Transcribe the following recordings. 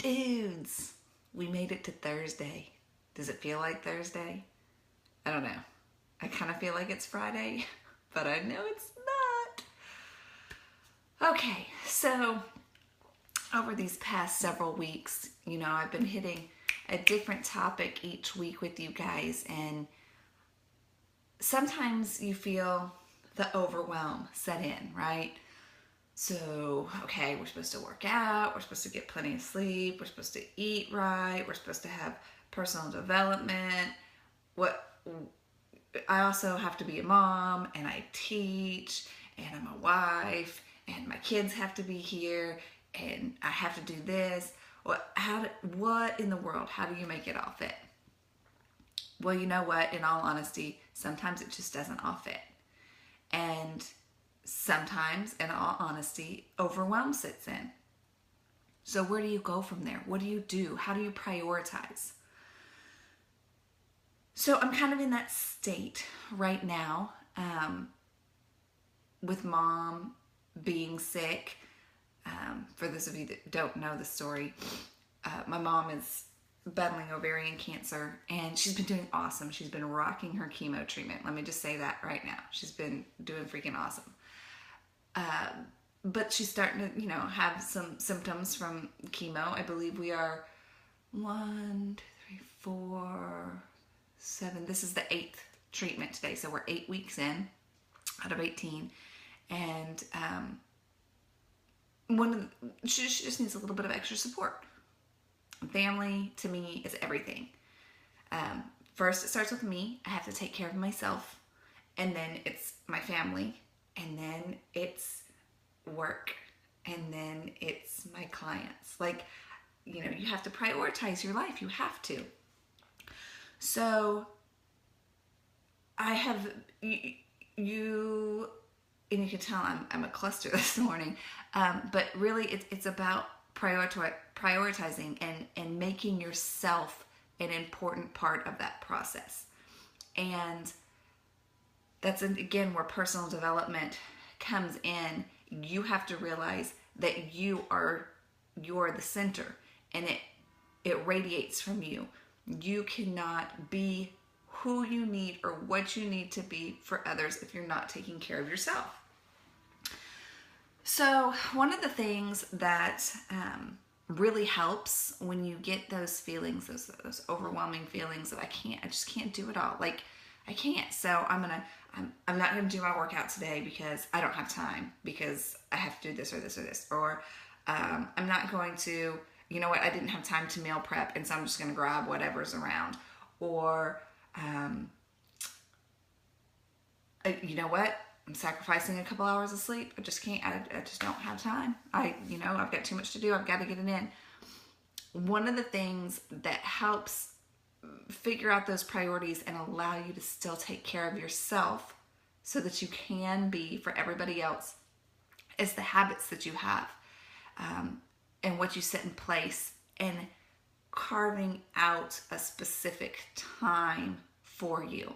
Dudes, we made it to Thursday. Does it feel like Thursday? I don't know. I kind of feel like it's Friday, but I know it's not. Okay, so over these past several weeks, I've been hitting a different topic each week with you guys, and sometimes you feel the overwhelm set in, right? So, okay, we're supposed to work out, we're supposed to get plenty of sleep, we're supposed to eat right, we're supposed to have personal development. I also have to be a mom, and I teach, and I'm a wife, and my kids have to be here, and I have to do this. What in the world? How do you make it all fit? Well, you know what? In all honesty, sometimes it just doesn't all fit. And sometimes, in all honesty, overwhelm sits in. So where do you go from there? What do you do? How do you prioritize? So I'm kind of in that state right now, with mom being sick. For those of you that don't know the story, my mom is battling ovarian cancer, and she's been doing awesome. She's been rocking her chemo treatment. Let me just say that right now. She's been doing freaking awesome. But she's starting to, have some symptoms from chemo. I believe we are 1, 2, 3, 4, 7. This is the 8th treatment today. So we're 8 weeks in out of 18. And she just needs a little bit of extra support. Family, to me, is everything. First, it starts with me. I have to take care of myself. And then it's my family. And then it's work. And then it's my clients. You have to prioritize your life. You have to. So, I have, and you can tell I'm a cluster this morning. But really, it's about prioritizing and making yourself an important part of that process. And that's, again, where personal development comes in. You have to realize that you're the center, and it radiates from you. You cannot be who you need or what you need to be for others if you're not taking care of yourself. So one of the things that really helps when you get those feelings, those overwhelming feelings of I just can't do it all. I can't. So I'm not gonna do my workout today because I don't have time, because I have to do this or this or this. Or I'm not going to, I didn't have time to meal prep, and so I'm just gonna grab whatever's around. Or you know what? I'm sacrificing a couple hours of sleep. I just can't. I just don't have time. I've got too much to do. I've got to get it in. One of the things that helps figure out those priorities and allow you to still take care of yourself so that you can be for everybody else is the habits that you have, and what you set in place, and carving out a specific time for you.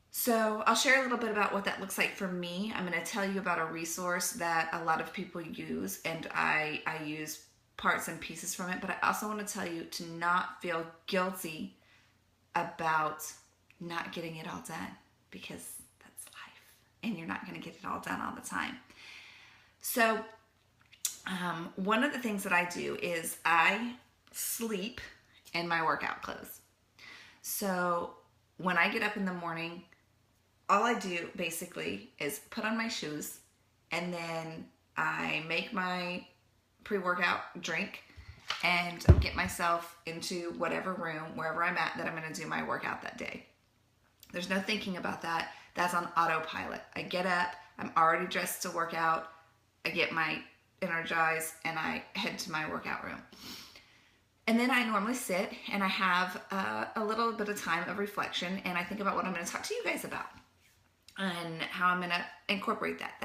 So I'll share a little bit about what that looks like for me. I'm going to tell you about a resource that a lot of people use, and I use parts and pieces from it, but I also want to tell you to not feel guilty about not getting it all done, because that's life, and you're not going to get it all done all the time. So one of the things that I do is I sleep in my workout clothes. So when I get up in the morning, all I do basically is put on my shoes, and then I make my pre-workout drink and get myself into whatever room, wherever I'm at, that I'm going to do my workout that day. There's no thinking about that. That's on autopilot. I get up, I'm already dressed to work out, I get my energized, and I head to my workout room. And then I normally sit and I have a little bit of time of reflection, and I think about what I'm going to talk to you guys about and how I'm going to incorporate that.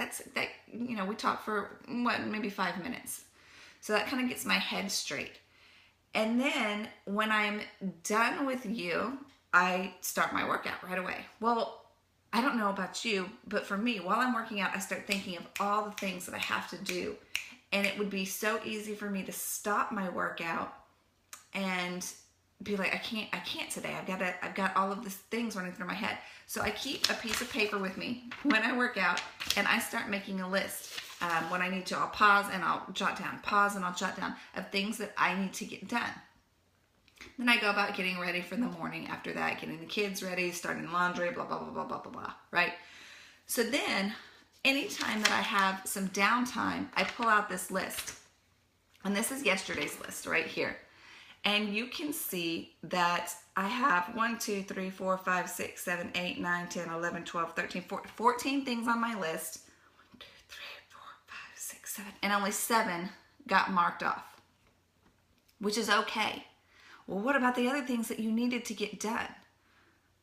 We talk for maybe 5 minutes. So that kind of gets my head straight. And then when I'm done with you, I start my workout right away. Well, I don't know about you, but for me, while I'm working out, I start thinking of all the things that I have to do. And it would be so easy for me to stop my workout and be like, I can't today. I've got all of these things running through my head. So I keep a piece of paper with me when I work out, and I start making a list. When I need to, I'll pause and I'll jot down, of things that I need to get done. Then I go about getting ready for the morning after that, getting the kids ready, starting laundry, blah, blah, blah, blah, blah, blah, blah, right? So then, anytime that I have some downtime, I pull out this list. And this is yesterday's list right here. And you can see that I have 1, 2, 3, 4, 5, 6, 7, 8, 9, 10, 11, 12, 13, 14 things on my list. 1, 2, 3, 4, 5, 6, 7. And only 7 got marked off, which is okay. Well, what about the other things that you needed to get done?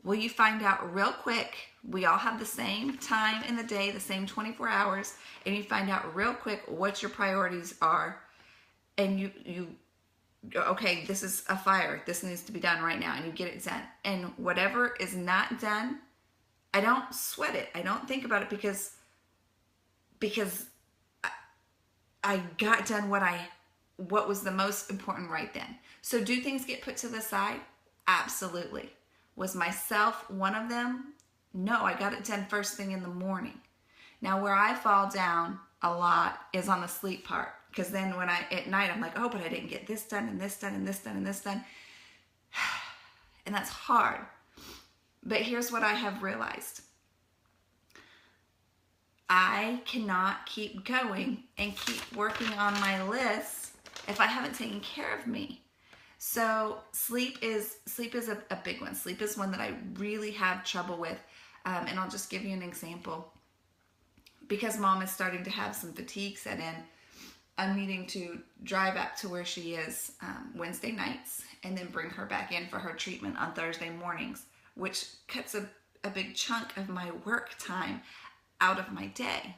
Well, you find out real quick. We all have the same time in the day, the same 24 hours, and you find out real quick what your priorities are. And you okay, this is a fire. This needs to be done right now, and you get it done. And whatever is not done, I don't sweat it. I don't think about it because I got done what was the most important right then. So do things get put to the side? Absolutely. Was myself one of them? No, I got it done first thing in the morning. Now where I fall down a lot is on the sleep part. Because then when at night, I'm like, oh, but I didn't get this done and this done and this done and this done. And that's hard. But here's what I have realized. I cannot keep going and keep working on my list if I haven't taken care of me. So sleep is a big one. Sleep is one that I really have trouble with. And I'll just give you an example. Because mom is starting to have some fatigue set in, I'm needing to drive up to where she is Wednesday nights and then bring her back in for her treatment on Thursday mornings, which cuts a big chunk of my work time out of my day.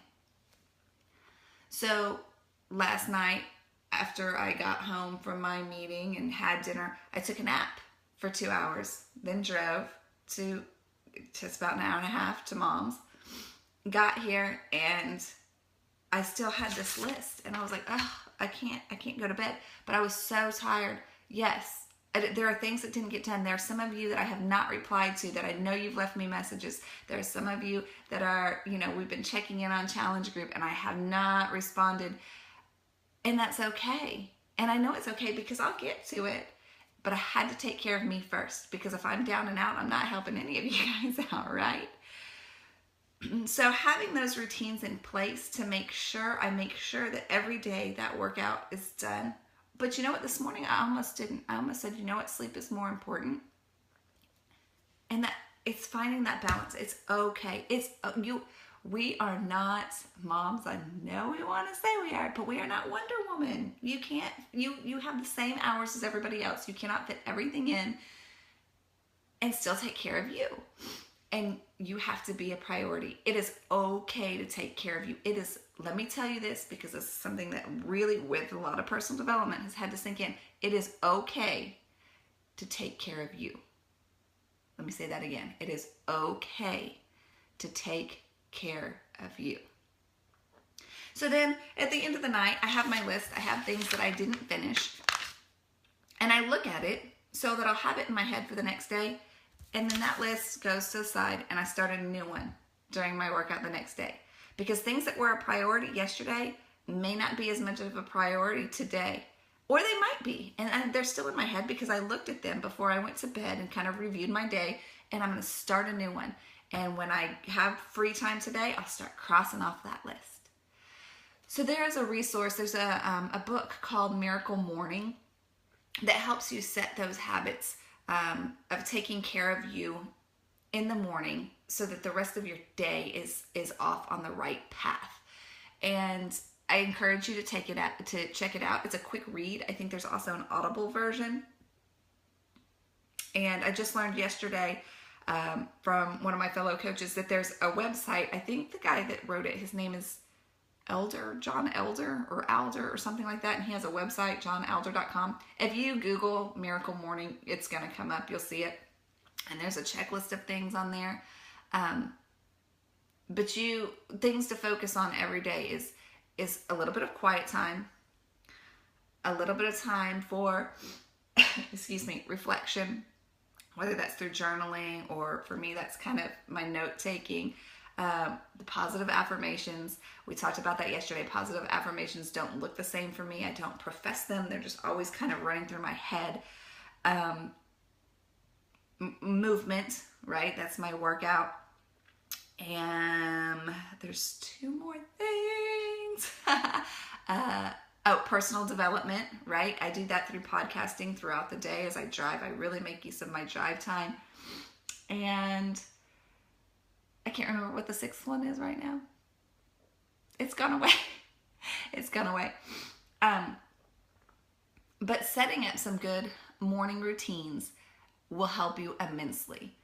So last night, after I got home from my meeting and had dinner, I took a nap for 2 hours, then drove to just about an hour and a half to mom's, got here, and I still had this list, and I was like, oh, I can't go to bed. But I was so tired. Yes, there are things that didn't get done. There are some of you that I have not replied to that I know you've left me messages. There are some of you that are, we've been checking in on Challenge Group, and I have not responded. And that's okay. And I know it's okay because I'll get to it. But I had to take care of me first, because if I'm down and out, I'm not helping any of you guys out, right? So having those routines in place to make sure that every day that workout is done. But you know what? This morning I almost didn't. I almost said, you know what? Sleep is more important. And that it's finding that balance. It's okay. We are not moms. I know we want to say we are, but we are not Wonder Woman. You can't, you have the same hours as everybody else. You cannot fit everything in and still take care of you. And you have to be a priority. It is okay to take care of you. It is, let me tell you this, because this is something that really, with a lot of personal development, has had to sink in. It is okay to take care of you. Let me say that again. It is okay to take care of you. So then at the end of the night, I have my list. I have things that I didn't finish. And I look at it so that I'll have it in my head for the next day. And then that list goes to the side, and I start a new one during my workout the next day. Because things that were a priority yesterday may not be as much of a priority today. Or they might be. And they're still in my head because I looked at them before I went to bed and kind of reviewed my day. And I'm going to start a new one. And when I have free time today, I'll start crossing off that list. So there is a resource. There's a book called Miracle Morning that helps you set those habits of taking care of you in the morning so that the rest of your day is off on the right path. And I encourage you to check it out. It's a quick read. I think there's also an Audible version. And I just learned yesterday from one of my fellow coaches that there's a website. I think the guy that wrote it, his name is John Elder or something like that. And he has a website, johnelder.com. If you Google Miracle Morning, it's going to come up. You'll see it. And there's a checklist of things on there. But things to focus on every day is a little bit of quiet time, a little bit of time for, excuse me, reflection, whether that's through journaling, or for me, that's kind of my note taking. The positive affirmations, we talked about that yesterday. Positive affirmations don't look the same for me. I don't profess them. They're just always kind of running through my head. Movement, right? That's my workout. And there's 2 more things. Personal development, right? I do that through podcasting throughout the day as I drive. I really make use of my drive time. And I can't remember what the 6th one is right now. It's gone away. It's gone away. But setting up some good morning routines will help you immensely.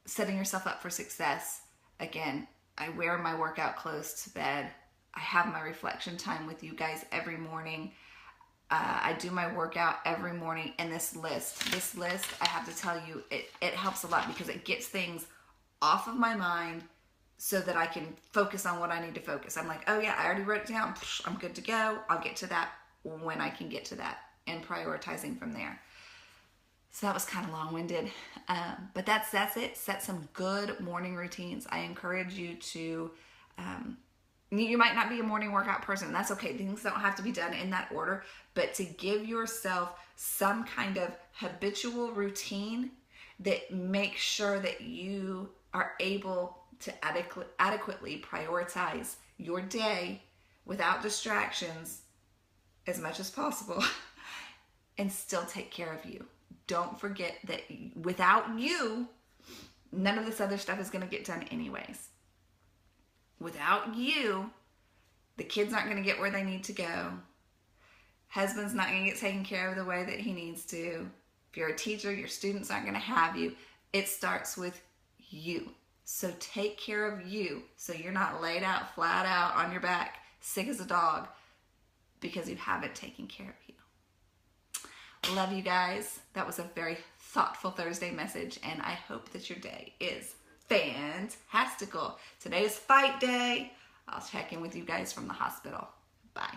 Setting yourself up for success. Again, I wear my workout clothes to bed. I have my reflection time with you guys every morning. I do my workout every morning. And this list, I have to tell you, it helps a lot because it gets things off of my mind so that I can focus on what I need to focus. I'm like, oh yeah, I already wrote it down. I'm good to go. I'll get to that when I can get to that, and prioritizing from there. So that was kind of long-winded, but that's it. Set some good morning routines. I encourage you to, you might not be a morning workout person. That's okay. Things don't have to be done in that order, but to give yourself some kind of habitual routine that makes sure that you are able to adequately prioritize your day without distractions as much as possible and still take care of you. Don't forget that without you, none of this other stuff is going to get done anyways. Without you, the kids aren't going to get where they need to go. Husband's not going to get taken care of the way that he needs to. If you're a teacher, your students aren't going to have you. It starts with you. So take care of you so you're not laid out, flat out on your back, sick as a dog, because you haven't taken care of you. Love you guys. That was a very thoughtful Thursday message, and I hope that your day is fantastical. Today is fight day. I'll check in with you guys from the hospital. Bye.